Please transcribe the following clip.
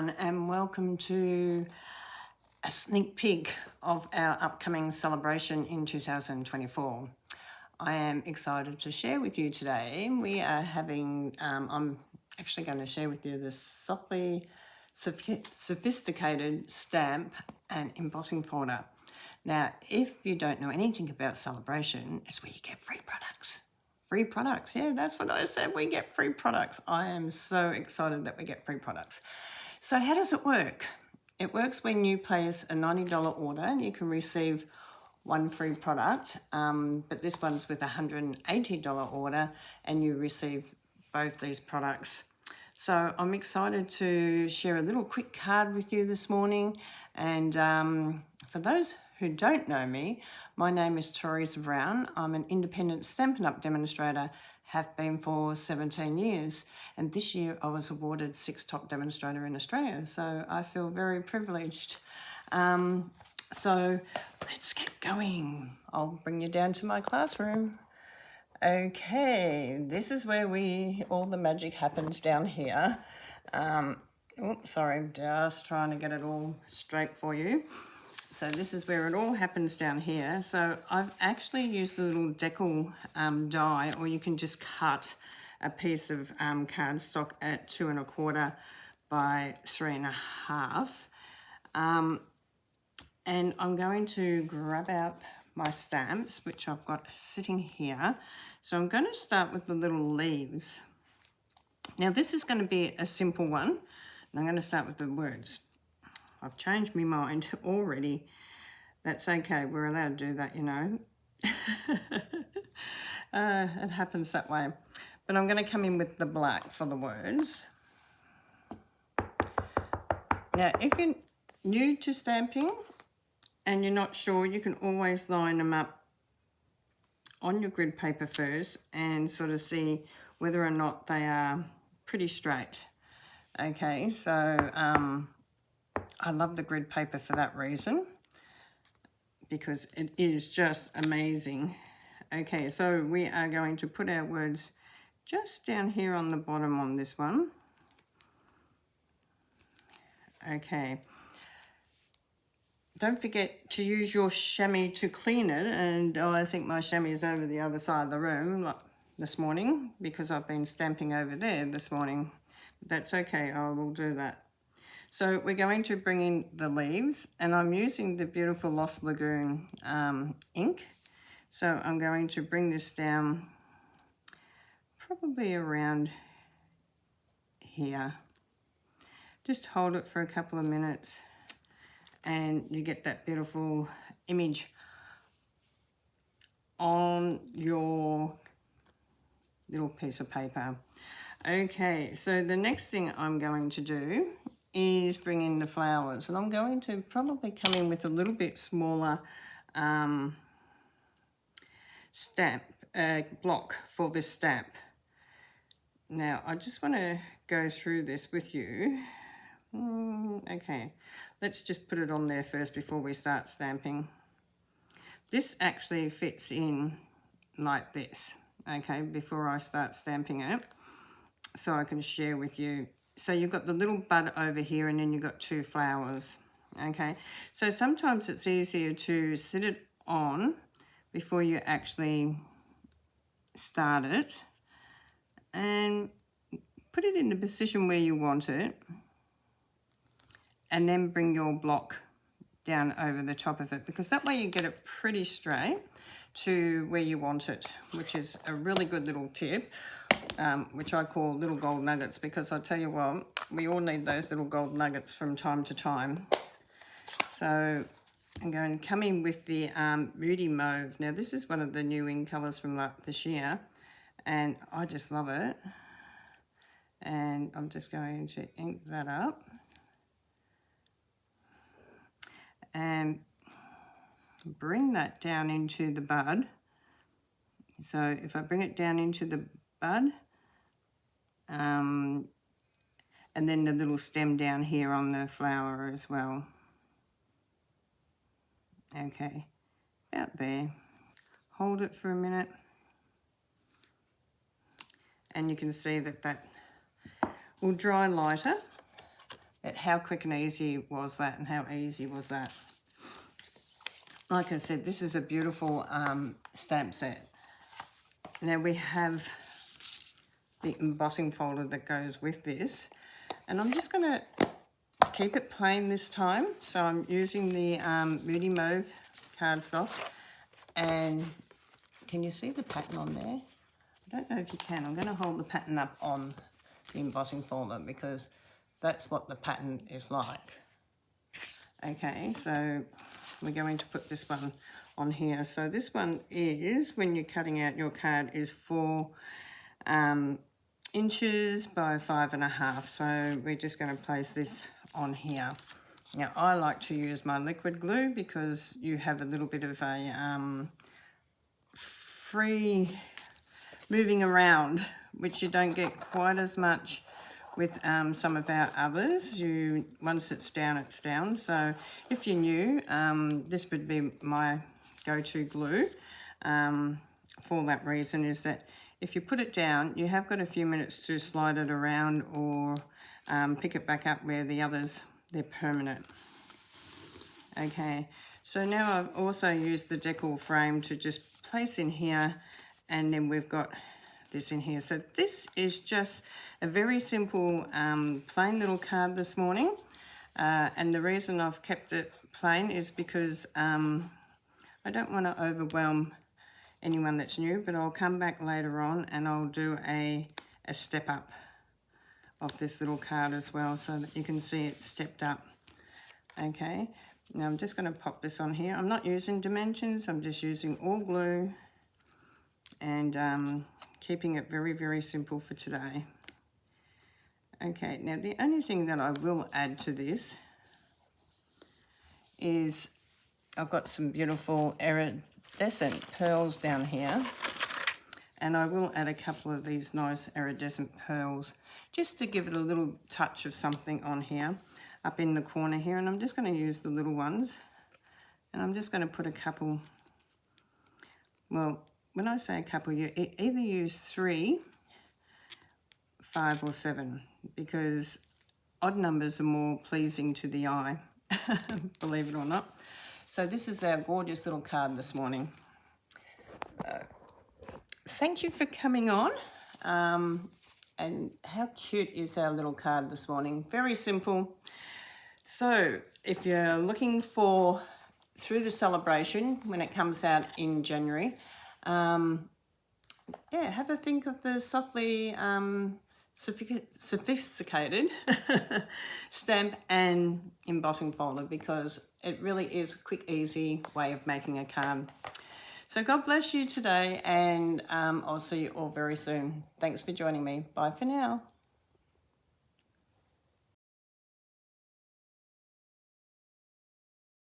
everyone, and welcome to a sneak peek of our upcoming celebration in 2024. I am excited to share with you today. We are having, I'm actually going to share with you this softly sophisticated stamp and embossing folder. Now, if you don't know anything about Sale-A-Bration, it's where you get free products. Free products, yeah, that's what I said, we get free products. I am so excited that we get free products. So how does it work? It works when you place a $90 order and you can receive one free product, but this one's with a $180 order and you receive both these products. So I'm excited to share a little quick card with you this morning. And for those who don't know me, my name is Teresa Brown. I'm an independent Stampin' Up! Demonstrator, have been for 17 years. And this year I was awarded 6th top demonstrator in Australia. So I feel very privileged. So let's get going. I'll bring you down to my classroom. Okay, this is where all the magic happens down here. Oops, sorry, just trying to get it all straight for you. So this is where it all happens down here. So I've actually used a little decal die, or you can just cut a piece of cardstock at 2 1/4 by 3 1/2. And I'm going to grab out my stamps, which I've got sitting here. So I'm going to start with the little leaves. Now this is going to be a simple one, and I'm going to start with the words. I've changed my mind already. That's okay, we're allowed to do that, you know. It happens that way. But I'm going to come in with the black for the words. Now, if you're new to stamping and you're not sure, you can always line them up on your grid paper first and sort of see whether or not they are pretty straight. Okay, so I love the grid paper for that reason, because it is just amazing. Okay, so we are going to put our words just down here on the bottom on this one. Okay. Don't forget to use your chamois to clean it, and I think my chamois is over the other side of the room this morning because I've been stamping over there this morning. That's okay, I will do that. So we're going to bring in the leaves, and I'm using the beautiful Lost Lagoon ink. So I'm going to bring this down probably around here. Just hold it for a couple of minutes and you get that beautiful image on your little piece of paper. Okay, so the next thing I'm going to do is bring in the flowers, and I'm going to probably come in with a little bit smaller stamp block for this stamp. Now I just want to go through this with you. Okay, let's just put it on there first before we start stamping. This actually fits in like this, okay, before I start stamping it, so I can share with you. So you've got the little bud over here, and then you've got 2 flowers, okay? So sometimes it's easier to sit it on before you actually start it, and put it in the position where you want it, and then bring your block down over the top of it, because that way you get it pretty straight to where you want it, which is a really good little tip, which I call little gold nuggets, because I tell you what, we all need those little gold nuggets from time to time. So I'm going to come in with the Moody Mauve. Now this is one of the new ink colours from this year, and I just love it. And I'm just going to ink that up. And bring that down into the bud. So if I bring it down into the bud, and then the little stem down here on the flower as well. Okay, about there. Hold it for a minute. And you can see that that will dry lighter How quick and easy was that, and how easy was that? Like I said, this is a beautiful stamp set. Now we have the embossing folder that goes with this, and I'm just going to keep it plain this time. So I'm using the Moody Mauve cardstock, and can you see the pattern on there? I don't know if you can. I'm going to hold the pattern up on the embossing folder because that's what the pattern is like. Okay, so we're going to put this one on here. So this one is, when you're cutting out your card, is 4 inches by 5.5. So we're just going to place this on here. Now I like to use my liquid glue because you have a little bit of a free moving around, which you don't get quite as much with some of our others. Once it's down, it's down. So if you're new, this would be my go-to glue. For that reason is that if you put it down, you have got a few minutes to slide it around or pick it back up, where the others, they're permanent. Okay, so now I've also used the decal frame to just place in here, and then we've got this in here. So this is just a very simple plain little card this morning, and the reason I've kept it plain is because I don't want to overwhelm anyone that's new, but I'll come back later on and I'll do a step up of this little card as well, so that you can see it stepped up. Okay, now I'm just going to pop this on here. I'm not using dimensions, I'm just using all glue and keeping it very, very simple for today. Okay, now the only thing that I will add to this is I've got some beautiful iridescent pearls down here, and I will add a couple of these nice iridescent pearls just to give it a little touch of something on here, up in the corner here. And I'm just going to use the little ones, and I'm just going to put a couple. Well, when I say a couple, you either use 3, 5 or 7, because odd numbers are more pleasing to the eye, believe it or not. So this is our gorgeous little card this morning. Thank you for coming on. And how cute is our little card this morning? Very simple. So if you're looking for Through the Celebration when it comes out in January, yeah, have a think of the softly sophisticated stamp and embossing folder, because it really is a quick, easy way of making a card. So God bless you today, and I'll see you all very soon. Thanks for joining me. Bye for now.